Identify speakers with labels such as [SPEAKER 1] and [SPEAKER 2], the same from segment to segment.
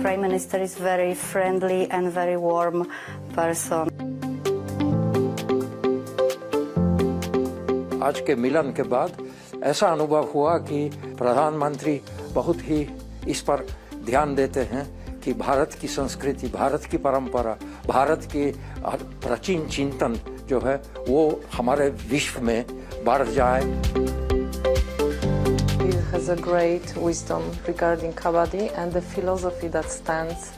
[SPEAKER 1] Prime Minister is very friendly and very warm person.
[SPEAKER 2] आज के मिलन के बाद ऐसा अनुभव हुआ कि प्रधानमंत्री बहुत ही इस पर ध्यान देते हैं कि भारत की संस्कृति, भारत की परंपरा, भारत की प्राचीन चिंतन जो है वो हमारे विश्व में बढ़ जाए।
[SPEAKER 3] He has a great wisdom regarding Kabaddi and the philosophy that stands.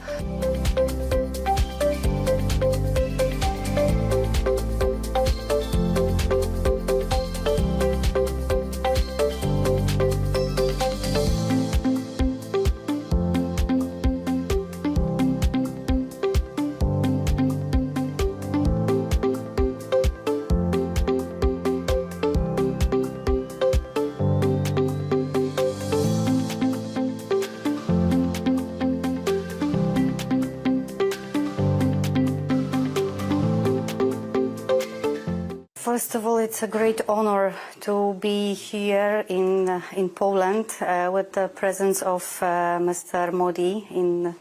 [SPEAKER 1] First of all, it's a great honor to be here in Poland with the presence of Mr. Modi in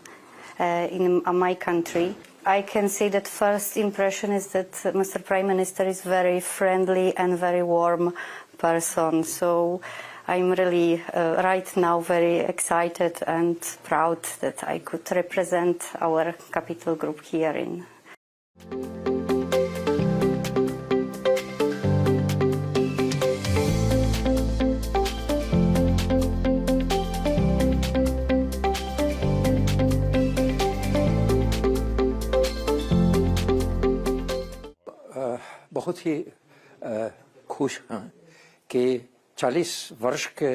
[SPEAKER 1] my country. I can say that first impression is that Mr. Prime Minister is very friendly and very warm person. So I'm really right now very excited and proud that I could represent our capital group here in.
[SPEAKER 2] बहुत ही खुश हैं कि 40 वर्ष के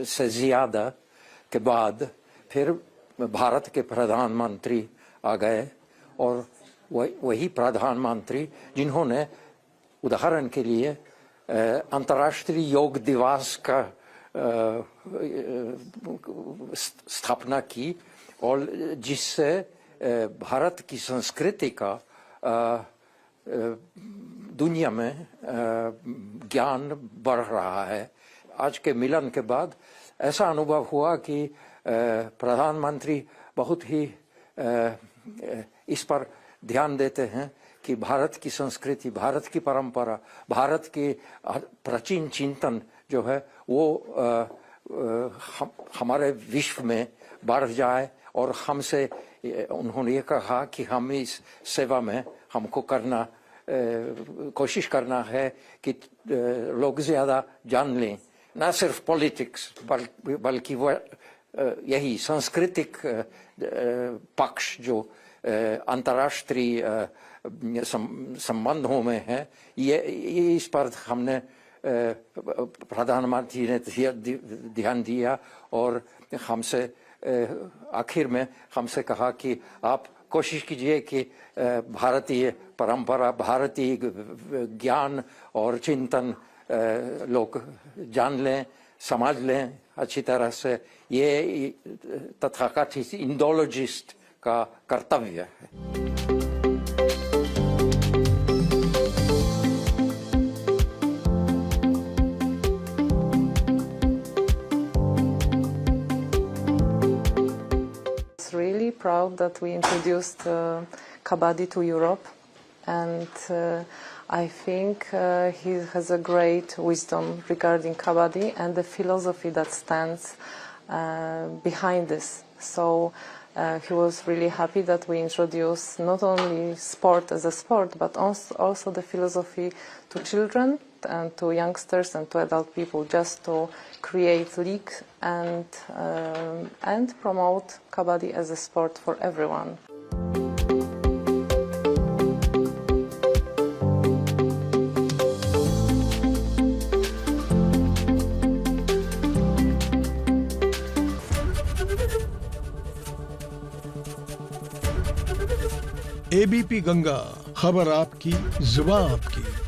[SPEAKER 2] से ज़्यादा के बाद फिर भारत के प्रधानमंत्री आ गए और वही प्रधानमंत्री जिन्होंने उदाहरण के लिए अंतर्राष्ट्रीय योग दिवस का स्थापना की और जिससे भारत की संस्कृति का दुनिया में ज्ञान बढ़ रहा है। आज के मिलन के बाद ऐसा अनुभव हुआ कि प्रधानमंत्री बहुत ही इस पर ध्यान देते हैं कि भारत की संस्कृति, भारत की परंपरा, भारत की प्राचीन चिंतन जो है वो हमारे विश्व में बढ़ जाए और हमसे उन्होंने ये कहा कि हम इस सेवा में हमको करना कोशिश करना है कि लोग ज़्यादा जान लें, न सिर्फ पॉलिटिक्स बल्कि वह यही सांस्कृतिक पक्ष जो अंतर्राष्ट्रीय संबंधों में है, ये इस पर हमने प्रधानमंत्री ने ध्यान दिया और हमसे आखिर में हमसे कहा कि आप कोशिश कीजिए कि भारतीय परंपरा, भारतीय ज्ञान और चिंतन लोग जान लें, समझ लें अच्छी तरह से। ये तथाकथित इंडोलॉजिस्ट का कर्तव्य है।
[SPEAKER 3] Really proud that we introduced Kabaddi to Europe, and I think he has a great wisdom regarding Kabaddi and the philosophy that stands behind this. So he was really happy that we introduced not only sport as a sport, but also the philosophy to children and to youngsters and to adult people, just to create league and promote Kabaddi as a sport for everyone.
[SPEAKER 4] ABP Ganga, खबर आपकी, जुबान आपकी।